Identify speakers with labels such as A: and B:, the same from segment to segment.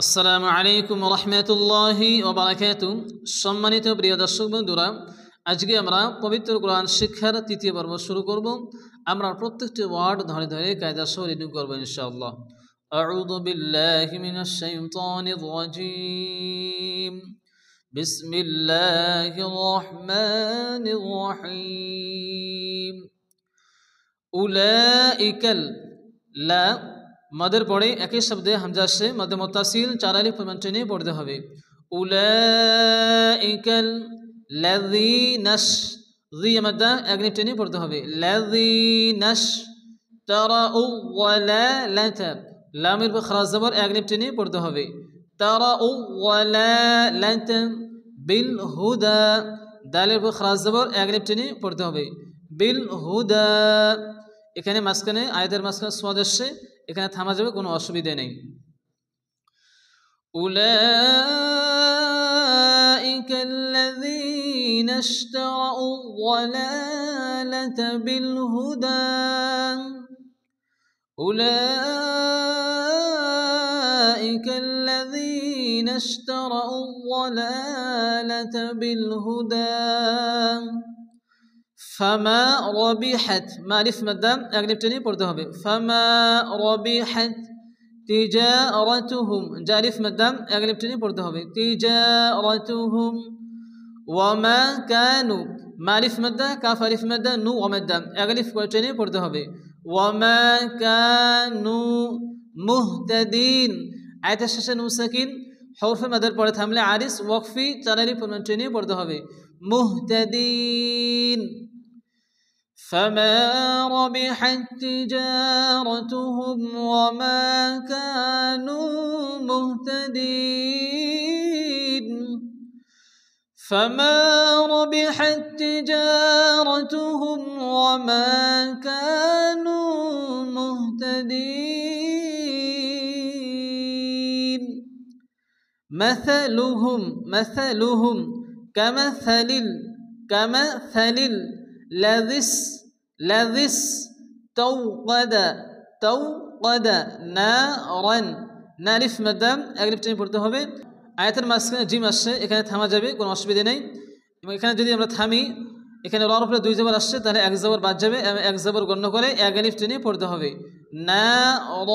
A: আসসালামু আলাইকুম রহমতুল্লাহি ওয়া বারাকাতুহু। সম্মানিত প্রিয় দর্শক বন্ধুরা, আজকে আমরা পবিত্র কোরআন শিক্ষার তৃতীয় পর্ব শুরু করব। আমরা প্রত্যেকটি ওয়ার্ড ধরে ধরে কায়দা সহ রিডিং করব ইনশাআল্লাহ। আউযু বিল্লাহি মিনাশ শাইতানির রাজীম। বিসমিল্লাহির রহমানির রহিম। উলাইকাল লা মদের পরে একই শব্দে হামজা সে মধ্যে মুত্তাসিল চার আলিফ টেনে পড়তে হবে। উলাইকাল লাযীনাস জি মদ্দা এক টেনে পড়তে হবে। লাযীনাস তারাউ ওয়ালালাতা লামের উপর খারাজ জবর এক টেনে পড়তে হবে। তারাউ ওয়ালালাতা বিল হুদা দালের উপর খারাজ জবর এক টেনে পড়তে হবে। বিল হুদা এখানে মাঝখানে আয়াতের মাঝখানে সোয়াদ আসছে, এখানে থামা যাবে, কোনো অসুবিধা নেই। উলাইকা আল্লাযীনা ইশতারাউ যালালাতা বিল হুদা উলাইকা আল্লাযীনা ইশতারাউ যালালাতা বিল হুদা ফামা রবিহাত মারিফ মাদ্দাম এক টেনে পড়তে হবে। ফামা রবিহাত তিজারাতুহুম জারিফ মাদ্দাম এক টেনে পড়তে হবে। তিজারাতুহুম ওয়ামা কানু মারিফ মাদ্দা কাফ আলিফ মাদ্দা নু ওয়া মাদ্দাম এক টেনে পড়তে হবে। ওয়ামা কানু মুহতাদিন আয়াতের শেষে নুন সাকিন হরফে মাদের পরে থামলে আরিস ওয়াকফি চার আলিফ টেনে পড়তে হবে। মুহতাদিন فما ربحت تجارتهم وما كانوا مهتدين فما ربحت تجارتهم وما كانوا مهتدين مثلهم كمثل লাযিস তাওকাদা নারান নারিফ মাদাম এক টেনে পড়তে হবে। আয়াতের মাঝখানে জিম আসছে, এখানে থামা যাবে, কোনো অসুবিধা নেই। এবং এখানে যদি আমরা থামি, এখানে রর উপরে দুই জবর আসছে, তাহলে এক জবর বাদ যাবে এবং এক জবর গণ্য করে এক আলিফ টেনে পড়তে হবে। না র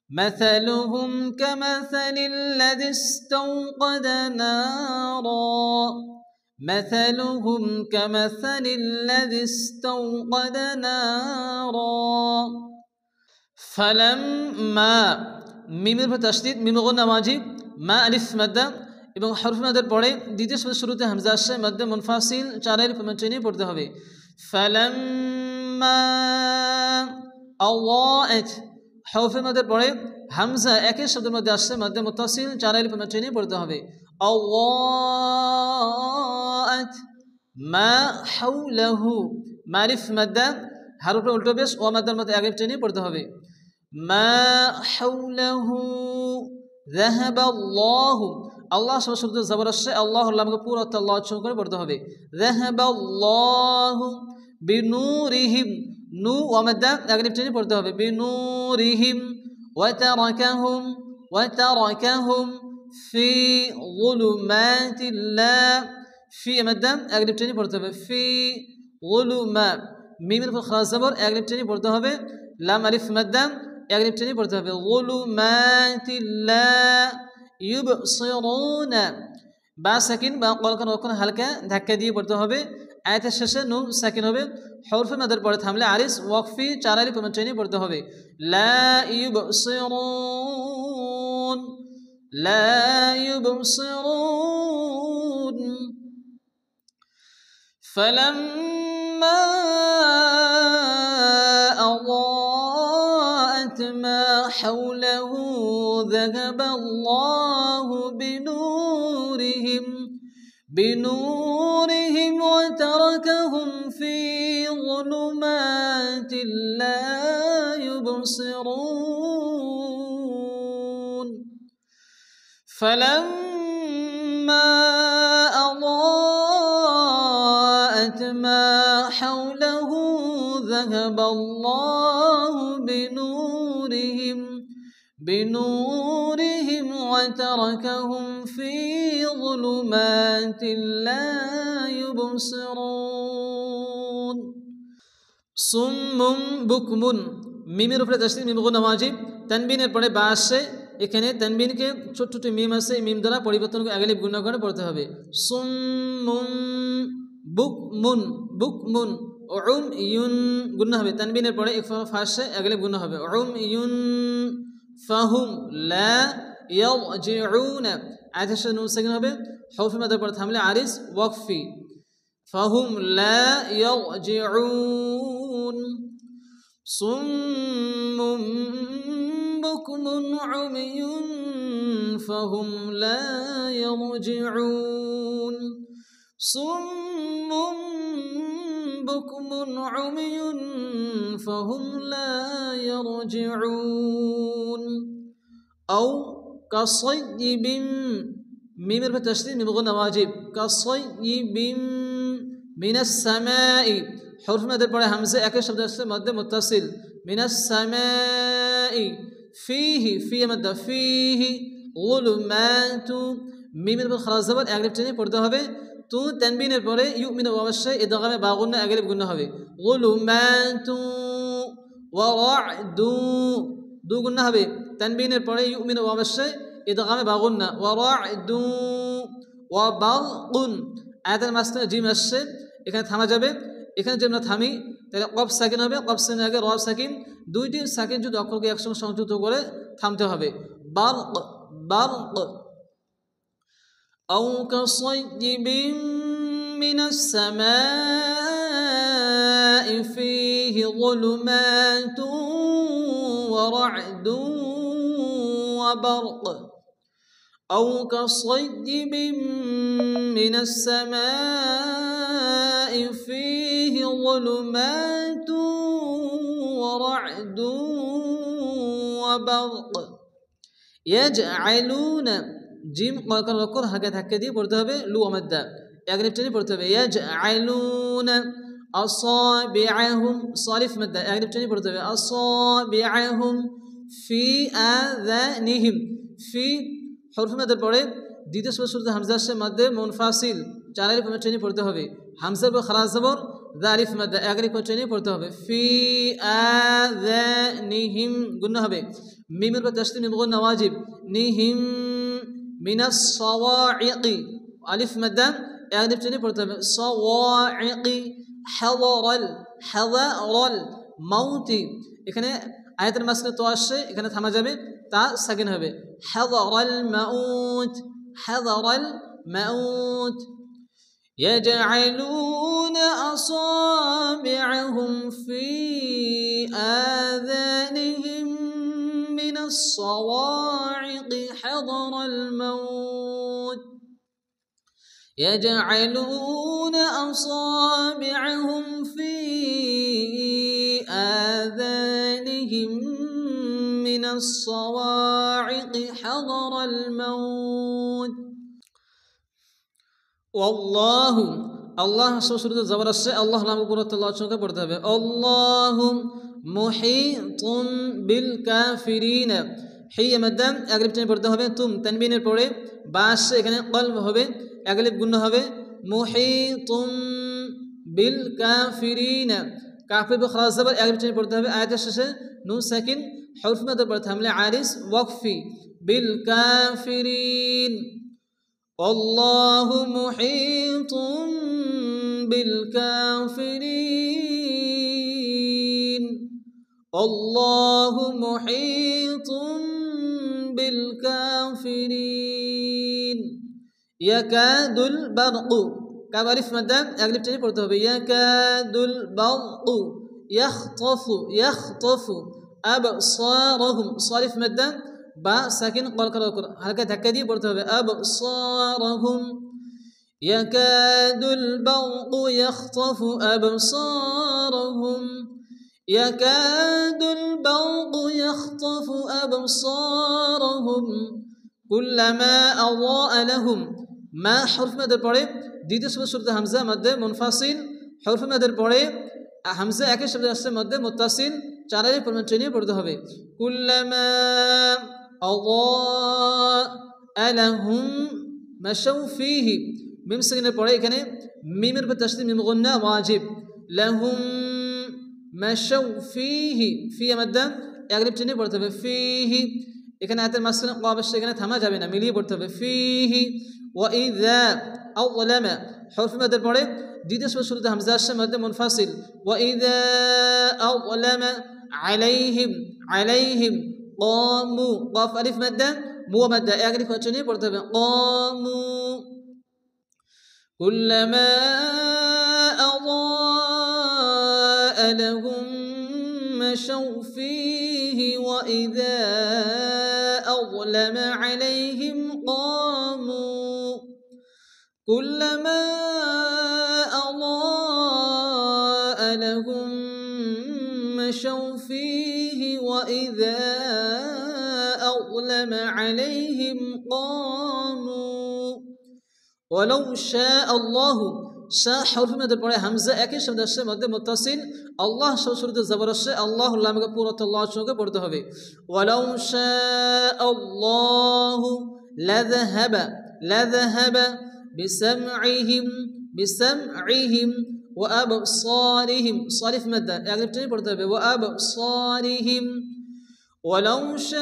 A: مثلهم كمثل الذي استوقد نارا مثلهم كمثل الذي استوقد نارا فلما মিমের উপর তাসদীদ মিম গুন্না ওয়াজিব মা আলিফ মাদ্দা এবং হরফ মাদের পরে দ্বিতীয় শব্দের শুরুতে হামজা আসছে, মধ্যে মুনফাসিল চার আলিফ টেনে পড়তে হবে। ফালাম্মা আওয়াআত হরফের মধ্যে পড়ে হামজা একই শব্দের মধ্যে আসছে, মধ্যে মুত্তাসিল চার আলিফ টেনে পড়তে হবে। আওয়াআত মা হাওলাহু মারিফ মাদ্দা হারফে উল্টো পেশ ও মাদ্দার মধ্যে এক টেনে পড়তে হবে। মা হাওলাহু যাহাবাল্লাহু আল্লাহ শব্দ জবর আসছে, আল্লাহর লামকে পুরো অর্থ আল্লাহ উচ্চারণ করে পড়তে হবে। যাহাবাল্লাহু বিনূরিহিম নু ওয়া মাদ্দা এক টেনে পড়তে হবে। বিনূরিহিম ওয়া তারাকাহুম ফি যুলুমাতিল্লাহ ফি মাদ্দা এক টেনে পড়তে হবে। ফি যুলুমা মিমের উপর খারাজ জবর এক টেনে পড়তে হবে। লাম আলিফ মাদ্দা এক টেনে পড়তে হবে। যুলুমাতিল্লাহ ইউবসিরুনা বা সাকিন বা কলকান হালকা ধাক্কা দিয়ে পড়তে হবে। আয়াতের শেষে নুন সাকিন হবে, হরফে মাদের পরে থামলে আরিস ওয়াকফি চার আলিফ টেনে পড়তে হবে। লা ইউবসিরুন ফালাম্মা আযাআত মা হাওলাহু যাহাবাল্লাহু بنورهم وتركهم في ظلمات لا يبصرون فلما أضاءت ما حوله ذهب الله بنورهم بنورهم وتركهم في ظلمات لا يبصرون সুম্মুম বুকমুন মিমের উপরে তাসদীদ মিম গুণ ওয়াজিব তানবিনের পরে বা আসে এখানে তানবিনকে ছোট ছোট মিম আছে মিম দ্বারা পরিবর্তন করে আলিফ গুণ করে পড়তে হবে সুম্মুম বুকমুন বুকমুন উময়ুন গুণ হবে তানবিনের পরে এক ফাসে আলিফ গুণ হবে উময়ুন ফাহুম লা ইয়ারজিউন আয়াতের সাথে নুন সাকিন হবে হরফে মাদার পরে থামলে আরিস ওয়াকফি ফাহুম লা ইয়ারজিউন সুম্মুম বুকমুন উময়ুন ফাহুম লা ইয়ারজিউন সুম্মুম বুকমুন উময়ুন ফাহুম লা ইয়ারজিউন আও কাসাইয়িবিন মিমের পরে তাসদীদ মিম গুণ ওয়াজিব কাসাইয়িবিন মিনাস সামাই হরফ মাদের পরে হামজা একই শব্দ আছে মধ্যে মুত্তাসিল মিনাস সামাই ফিহি ফি মাদা ফিহি গুলুমাতু মিমের পরে খালাস জবর আলিফ টেনে পড়তে হবে তো তানবিনের পরে ইউমিনু অবশ্যই ইদগামে বা গুন্না আলিফ গুন্না হবে গুলুমাতু ওয়া রা'দু দু গুন্না হবে তানবিনের পরে ইউমিনু অবশ্যই ইদগামে বা গুন্না ওয়া রা'দু ওয়া বারকুন আয়াতের মাঝখানে জিম আসছে এখানে থামা যাবে এখানে যদি আমরা থামি তাহলে কফ সাকিন হবে কফ সাকিনের আগে র সাকিন দুইটি সাকিন যদি অক্ষরকে একসঙ্গে সংযুক্ত করে থামতে হবে বারক বারক আও কাসাইয়িবিন মিনাস সামাই ফীহি যুলুমাতুন ওয়া রা'দুন ওয়া বারক আও কাসাইয়িবিন মিনাস সামাই ফীহি যুলুমাতুন ওয়া রা'দুন ওয়া বারক ইয়াজআলুনা জিম কলকল রকর হাগে ধাক্কা দিয়ে পড়তে হবে লু আমাদ্দা আলিফ টেনে পড়তে হবে ইয়াজআলুনা আসাবিআহুম সালিফ মাদ্দা আলিফ টেনে পড়তে হবে আসাবিআহুম ফি আযানিহিম ফি হরফ মাদের পরে দ্বিতীয় শুরুতে হামজা আসে মধ্যে মুনফাসিল চার আলিফ টেনে পড়তে হবে হামজার পর খালাস জবর আলিফ মাদ্দা আলিফ টেনে পড়তে হবে ফি আযানিহিম গুণ হবে মিমের পর তাসদীদ মিম গুণ ওয়াজিব নিহিম মিনাস সাওয়াইকি আলিফ মাদ্দা আলিফ টেনে পড়তে হবে সাওয়াইকি হাযারাল মাউতি এখানে আয়াতের মাঝখানে তো আসছে এখানে থামা যাবে তা সাকিন হবে হাযারাল মাউত يجعلون أصابعهم في آذانهم من الصواعق حذر الموت يجعلون أصابعهم في آذانهم من الصواعق حذر الموت والله الله শুরুতে জবর আসছে আল্লাহ নাম উপর আল্লাহ চোখে পড়তে হবে আল্লাহু মুহিতুন বিল কাফিরিন হিয়া মাদাম আলিফ টেনে পড়তে হবে তুম তানবিনের পরে বা আসছে এখানে কলব হবে আলিফ গুণ হবে মুহিতুন বিল কাফিরিন কাফির খালাস জবর আলিফ টেনে পড়তে হবে আয়াতের শেষে নুন সাকিন হরফ মাদের পরে থামলে আরিস ওয়াকফি বিল কাফিরিন والله محيط بالكافرين الله محيط بالكافرين يكاد البرق كبارف مدام أغلب تاني পড়তে হবে يكاد البرق يخطف أبصارهم صارف مدام বা সাকিন কলকল হালকা ধাক্কা দিয়ে পড়তে হবে আবসারহুম ইয়াকাদুল বারকু ইয়াখতাফু আবসারহুম ইয়াকাদুল বারকু ইয়াখতাফু আবসারহুম কুল্লামা আযাআ লাহুম মা হরফ মাদের পরে দ্বিতীয় শুরুতে হামজা মধ্যে মুনফাসিল হরফ মাদের পরে হামজা একই শব্দ আসছে মধ্যে মুত্তাসিল চারের পরিমাণ ট্রেনে পড়তে হবে কুল্লামা আযা লাহুম মাশাউ ফীহি মিম সেকেন্ডের পরে এখানে মিমের উপর তাসদীদ মিম গুন্না ওয়াজিব লাহুম মাশাউ ফীহি ফি মাদ্দা এগলিব ট্রেনে পড়তে হবে ফীহি এখানে আয়াতের মাঝখানে অবশ্যই এখানে থামা যাবে না মিলিয়ে পড়তে হবে ফীহি ওয়া ইযা আযলামা হরফ মাদের পরে দ্বিতীয় শুরুতে হামজা আসছে মধ্যে মুনফাসিল ওয়া ইযা আযলামা আলাইহিম আলাইহিম قاموا قاف ألف مادة مو مادة أجري كوتشني برتبة قاموا كلما أضاء لهم مشوا فيه وإذا أظلم عليهم قاموا كلما أضاء لهم مشوا فيه وإذا أظلم عليهم قاموا ولو شاء الله شاء حرف مد الباري همزة أكيد شمد الشيء مد متصل الله شو شرط الزبر الشيء الله لام كبورة الله شو كبرته به ولو شاء الله لذهب بسمعهم وأبصارهم صارف مد أغلب تاني برته به وأبصارهم ولو شاء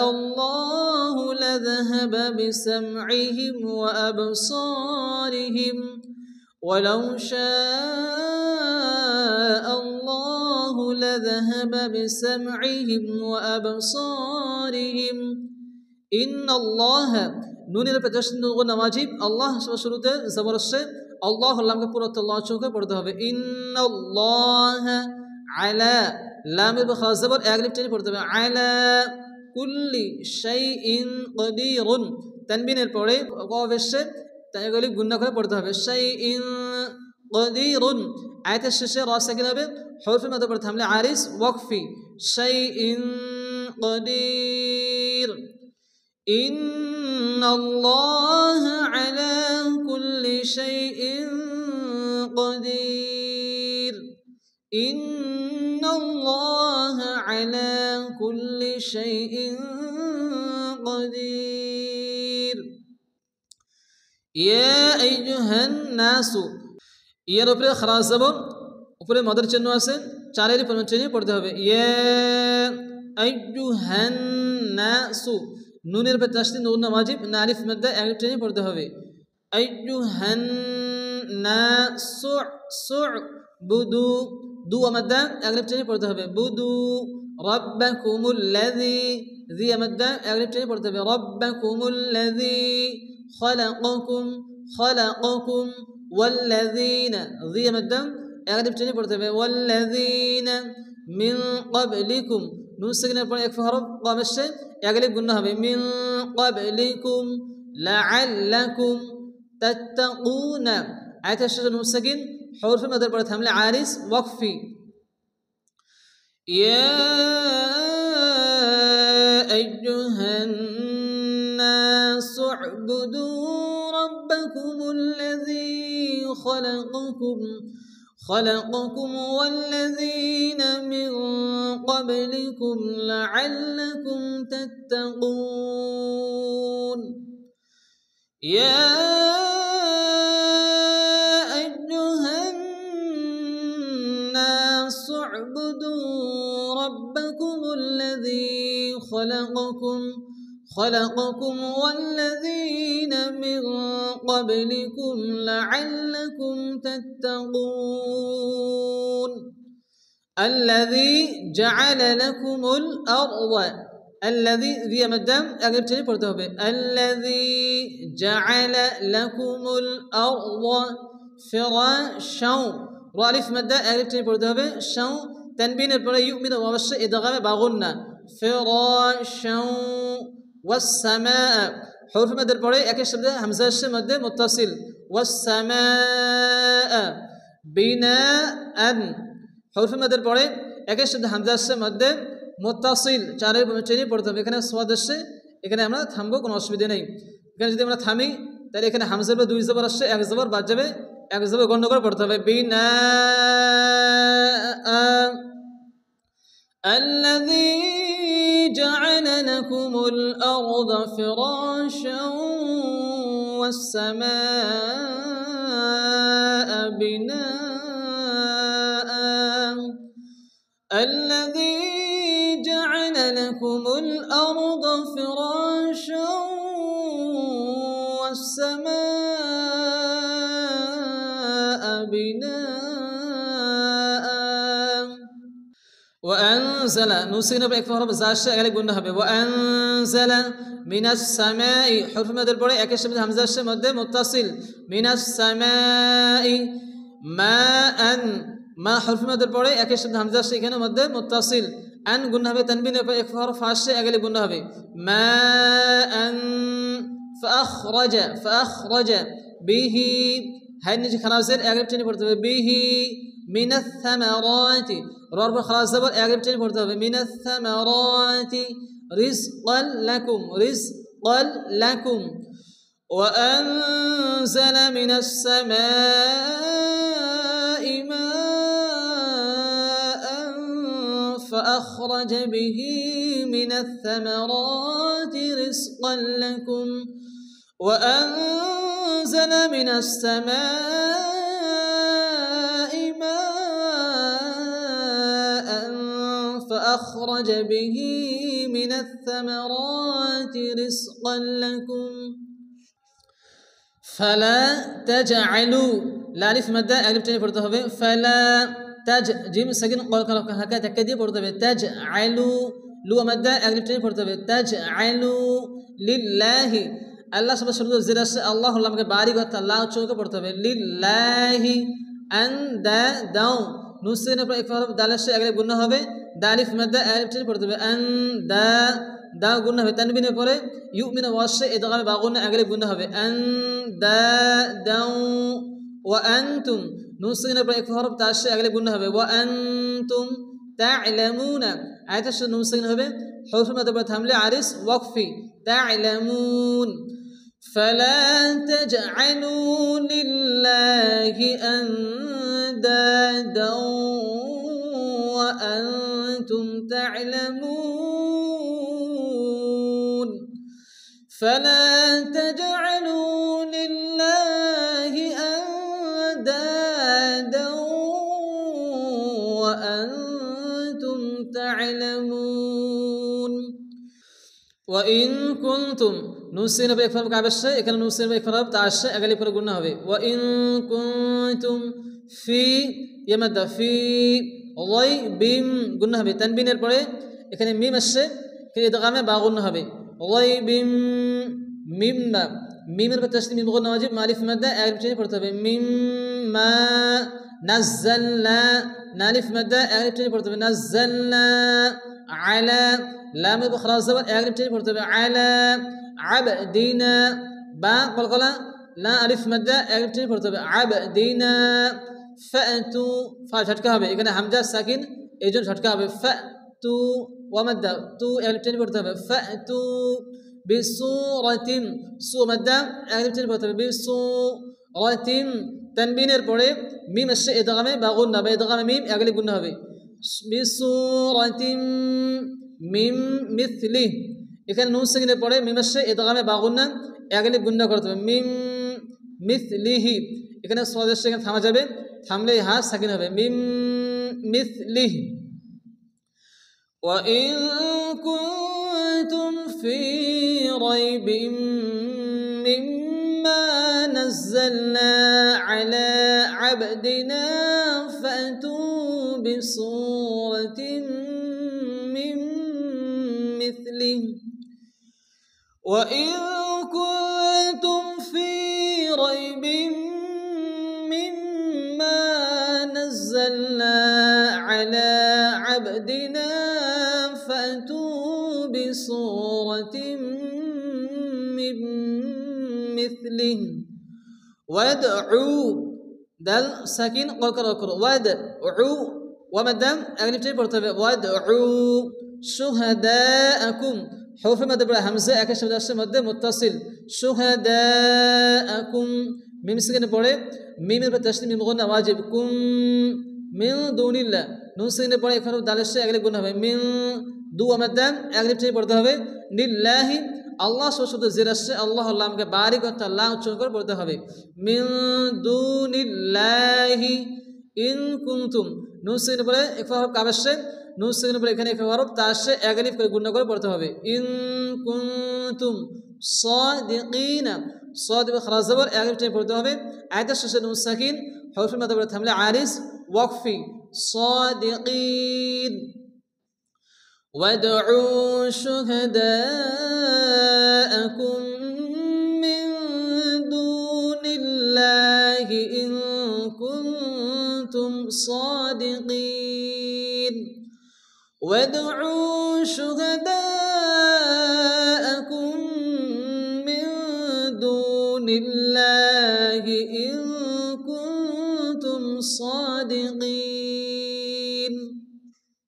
A: الله لذهب بسمعهم وأبصارهم ولو شاء الله لذهب بسمعهم وأبصارهم إن الله نون الفتشن نقول نواجب الله شروط زبر الشيء الله لام كبرت الله شوكه برده به إن الله على لام بخلاص زبر أغلب تاني برده به على كل شيء قدير تنبين البوري قاف الشيء تنقولي قلنا كله برده به شيء قدير آية الشيء راسه كده به حرف ما تبرد حمله عارس وقفي شيء قدير إن الله على كل شيء قدير إن الله على كل شيء قدير يا أيها الناس ইয়ার উপরে খারাজ জবর উপরে মদের চিহ্ন আছে চারেরই পরিমাণ চিহ্ন পড়তে হবে ইয়া আইয়ুহান নাসু নুনের উপরে তাসদীদ নুন ওয়াজিব না আলিফ মাদ্দা এক চিহ্ন পড়তে হবে আইয়ুহান নাসু বুদু দু মাদ্দা এক চিহ্ন পড়তে হবে বুদু রাব্বাকুমুল্লাযী জি মাদ্দা এক চিহ্ন পড়তে হবে রাব্বাকুমুল্লাযী خلقكم والذين ذي مدة أغلب تاني برتبه والذين من قبلكم نسكن برا يكفي حرف قام الشيء أغلب قلنا من قبلكم لعلكم تتقون آية الشجر نسكن حرف مدر برا تحمل عارس وقفي يا أيها الناس اعبدوا ربكم الذي خلقكم والذين من قبلكم لعلكم تتقون يا أيها الناس اعبدوا ربكم الذي خلقكم والذين من قبلكم لعلكم تتقون الذي جعل لكم الأرض الذي ذي مدام أجيب تاني برضه الذي جعل لكم الأرض فراشا رالف مدة أجيب تاني برضه شو تنبين البر يؤمن وبش إدغام باغنا فراشا والسماء حرف مد البر أكيد شبه همزة مد متصل والسماء بناء حرف مد البر أكيد شبه همزة مد متصل চারের পরিমাণ পড়তে হবে এখানে সোয়াদ আসছে এখানে আমরা থামবো কোনো অসুবিধা নেই এখানে যদি আমরা থামি তাহলে এখানে হামজার বা দুই জবর আসছে এক জবর বাদ যাবে এক জবর গণ্য করে পড়তে হবে বিনা الذي جعل لكم الأرض فراشا والسماء بناء الذي جعل لكم الأرض فراشا والسماء بناء وأنزل نسينا بأكثر بزاش أغلب قلنا هبه وأنزل من السماء حرف مد البوري أكش من همزة مد متصل من السماء ماء ما حرف مد البوري أكش من همزة كانوا مد متصل أن قلنا هبه تنبين بأكثر فاش أغلب قلنا هبه ماء فأخرج به هاي نجي خلاص أغلب تاني برضه به من الثمرات رب خلاص زبر أغلب تاني برضه من الثمرات رزقا لكم وأنزل من السماء ماء فأخرج به من الثمرات رزقا لكم وأنزل من السماء ماء فأخرج به من الثمرات رزقا لكم فلا تجعلوا لا ألف مادة ألف تاني برضه هبه فلا جيم سكين قال هكذا تكدي برضه هبه تجعلوا لو مادة ألف تاني برضه هبه تجعلوا لله الله سبحانه وتعالى زيرس الله الله مك باري قط الله چوك پڑھتے ہیں لله ان داو نسين پر ایک حرف دال سے اگلے گنا ہوے دالف مد الف سے پڑھتے ہیں ان دا گنا ہے تنوین پر یؤمن واش سے ادغام باغون اگلے گنا ہوے ان داو وانتم نسين پر ایک حرف تا سے اگلے گنا ہوے وانتم تعلمون ایت سے نسين ہوے حرف مد پر تھاملے عارض وقفی تعلمون فلا تجعلوا لله أندادا وأنتم تعلمون فلا تجعلوا لله أندادا وأنتم تعلمون وإن كنتم نسين بإكفار كعبشة إكنا نسين بإكفار تعشة أقل يكون قلنا هذي وإن كنتم في يمد في غيب قلنا هذي تنبين البري إكنا ميم الشيء كي يدغام باغلنا هذي غيب ميم البتشتي ميم قلنا واجب معرف مدة أقل بتشتي برتبه مما نزلنا نالف مدة أقل بتشتي برتبه نزلنا على لام بخلاص زبر أقل بتشتي برتبه على عبدنا با قلقلة لا ألف مدة أقل بتشتي برتبه عبدنا فأتوا فشتكها به إذا همزة ساكن إيجون شتكها به فأتوا ومدة تو أقل بتشتي برتبه فأتوا بصورة سو مدة أقل بتشتي برتبه بصورة تنبين البوري ميم الشيء إدغامه باغون نبي إدغام ميم أقل قلنا به بصورة ميم مثله এখানে নুন সাকিনের পরে মিমের সাথে ইদগামে বাগুন্না এগলি গুন্না করতে হবে মিম মিথলিহি এখানে সওয়াদের সাথে থামা যাবে থামলে হা সাকিন হবে মিম মিথলিহি ওয়া ইন কুনতুম ফি রাইবিন মিম্মা নাযালনা আলা আবদিনা ফাতু বিসূরাতিন মিন মিথলিহি وإن كنتم في ريب مما نزلنا على عبدنا فأتوا بصورة من مثله وادعوا دل ساكن قرقر وادعوا ومدام أغنب تجي برتبه وادعوا شهداءكم حروف مد بلا همزة أكش مد متصل شهداءكم মিম সেখানে পড়ে মিমের পর তাসদীদ মিম গুন্না ওয়াজিব কুম মিন দুনিল্লাহ নুন সেখানে পড়ে এখানে দালের সাথে এক লিফ গুন্না হবে মিন দু আমাদা এক লিফ টেনে পড়তে হবে লিল্লাহি আল্লাহ শুধু জের আসছে আল্লাহ আল্লাহকে বারিক অর্থাৎ লা উচ্চারণ করে পড়তে হবে মিন দুনিল্লাহি ইন কুনতুম নুন সেখানে পড়ে ইকফা হরফ কাব আসছে নুন সেখানে পড়ে এখানে ইকফা হরফ তার সাথে এক লিফ করে গুণনা করে পড়তে হবে ইন কুনতুম সাদিকিনা صاد بخلاص زبر اغلب টেনে পড়তে হবে আয়াতের শেষে নুন সাকিন হরফের মাথা পড়ে থামলে আরিস ওয়াকফি صادقين وادعوا شهداءكم من دون الله إن كنتم صادقين وادعوا شهداءكم من دون الله إن كنتم صادقين